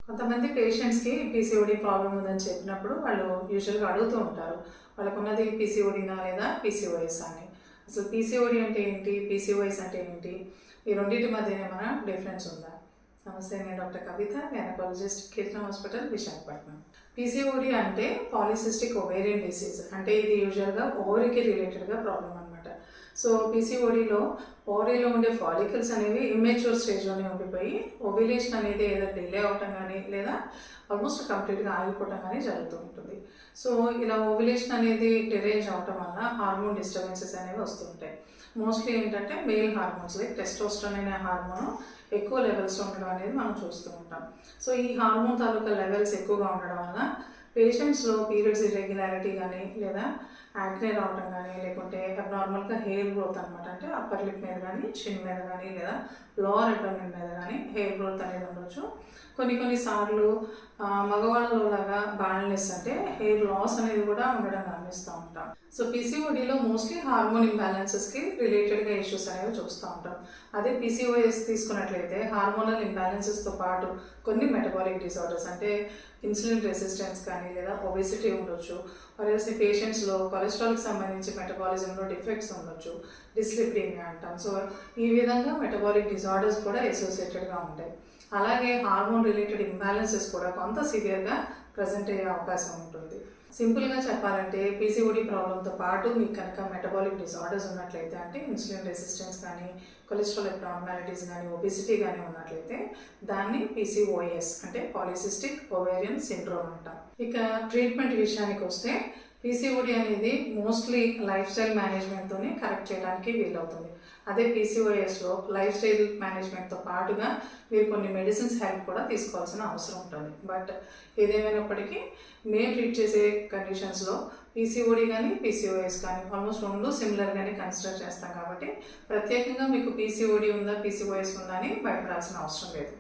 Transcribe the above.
కొంతమంది పేషెంట్స్‌కి PCOD problem ఉందని చెప్పినప్పుడు వాళ్ళు యూజువల్‌గా అడుగుతూ ఉంటారు. వాళ్ళకున్నది పీసీఓడీనా లేదా పీసీఓఎస్ అని. అసలు పీసీఓడీ అంటే ఏంటి? పీసీఓఎస్ అంటే ఏంటి? ఈ రెండిటి మధ్య ఏమైనా డిఫరెన్స్ ఉందా? నమస్తే, నేను డాక్టర్ కవిత, గైనకాలజిస్ట్, కీర్తన హాస్పిటల్, విశాఖపట్నం. పీసీఓడీ అంటే పాలిసిస్టిక్ ఓవేరియన్ డిసీజ్. అంటే ఇది యూజువల్‌గా ఓవరీకి రిలేటెడ్‌గా ప్రాబ్లమ్ అనమాట. సో పీసీఓడీలో ఓవరీలో ఉండే ఫాలికల్స్ అనేవి ఇమ్మెచ్యూర్ స్టేజ్‌లోనే ఉండిపోయి ఓవ్యులేషన్ అనేది ఏదో డిలే అవ్వటం కానీ లేదా ఆల్మోస్ట్ కంప్లీట్‌గా ఆగిపోవటం కానీ జరుగుతూ ఉంటుంది. సో ఇలా ఓవ్యులేషన్ అనేది డిలేజ్ అవ్వటం వల్ల హార్మోన్ డిస్టర్బెన్సెస్ అనేవి వస్తుంటాయి. మోస్ట్లీ ఏంటంటే మేల్ హార్మోన్స్ లైక్ టెస్టోస్టెరాన్ అనే హార్మోన్ ఎక్కువ లెవెల్స్లో ఉండడం అనేది మనం చూస్తూ ఉంటాం. సో ఈ హార్మోన్ తాలూకా లెవెల్స్ ఎక్కువగా ఉండడం వల్ల పేషెంట్స్లో పీరియడ్స్ ఇర్రెగ్యులారిటీ కానీ లేదా యాక్నే రావడం కానీ లేకుంటే అబ్నార్మల్గా హెయిర్ గ్రోత్ అనమాట. అంటే అప్పర్ లిప్ మీద కానీ చిన్ మీద కానీ లేదా లోవర్ అబ్డామిన్ మీద కానీ హెయిర్ గ్రోత్ అనేది ఉండొచ్చు. కొన్ని సార్లు మగవాళ్ళలో లాగా బాల్నెస్ అంటే హెయిర్ లాస్ అనేది కూడా ఉండడం గమనిస్తూ ఉంటాం. సో పీసీఓడీలో మోస్ట్లీ హార్మోన్ ఇంబ్యాలెన్సెస్కి రిలేటెడ్గా ఇష్యూస్ అనేవి చూస్తూ ఉంటాం. అదే పీసీఓఎస్ తీసుకున్నట్లయితే హార్మోనల్ ఇంబ్యాలెన్సెస్తో పాటు కొన్ని మెటబాలిక్ డిజార్డర్స్ అంటే ఇన్సులిన్ రెసిస్టెన్స్ కానీ లేదా ఒబెసిటీ ఉండొచ్చు. వరల్స్ ఈ పేషెంట్స్లో కొలెస్ట్రాల్కి సంబంధించి మెటబాలిజంలో డిఫెక్ట్స్ ఉండొచ్చు, డిస్లిపిడీమియా అంటాం. సో ఈ విధంగా మెటబాలిక్ డిజార్డర్స్ కూడా అసోసియేటెడ్గా ఉంటాయి. అలాగే హార్మోన్ రిలేటెడ్ ఇంబ్యాలెన్సెస్ కూడా కొంత సివియర్గా ప్రజెంట్ అయ్యే అవకాశం ఉంటుంది. సింపుల్గా చెప్పాలంటే పీసీఓడీ ప్రాబ్లంతో పాటు మీకు కనుక మెటబాలిక్ డిజార్డర్స్ ఉన్నట్లయితే అంటే ఇన్సులిన్ రెసిస్టెన్స్ కానీ కొలెస్ట్రాల్ అబ్నార్మాలిటీస్ కానీ ఒబెసిటీ కానీ ఉన్నట్లయితే దాన్ని పీసీఓఎస్ అంటే పాలిసిస్టిక్ ఓవేరియన్ సిండ్రోమ్ అంటాం. ఇక ట్రీట్మెంట్ విషయానికి వస్తే పీసీఓడీ అనేది మోస్ట్లీ లైఫ్ స్టైల్ మేనేజ్మెంట్తోనే కరెక్ట్ చేయడానికి వీలవుతుంది. అదే పీసీఓఎస్లో లైఫ్ స్టైల్ మేనేజ్మెంట్తో పాటుగా మీరు కొన్ని మెడిసిన్స్ హెల్ప్ కూడా తీసుకోవాల్సిన అవసరం ఉంటుంది. బట్ ఏదేమైనప్పటికీ మేము ట్రీట్ చేసే కండిషన్స్లో పీసీఓడీ కానీ పీసీఓఎస్ కానీ ఆల్మోస్ట్ రెండు సిమిలర్గానే కన్సిడర్ చేస్తాం కాబట్టి ప్రత్యేకంగా మీకు పీసీఓడీ ఉందా పీసీఓఎస్ ఉందా అని భయపడాల్సిన అవసరం లేదు.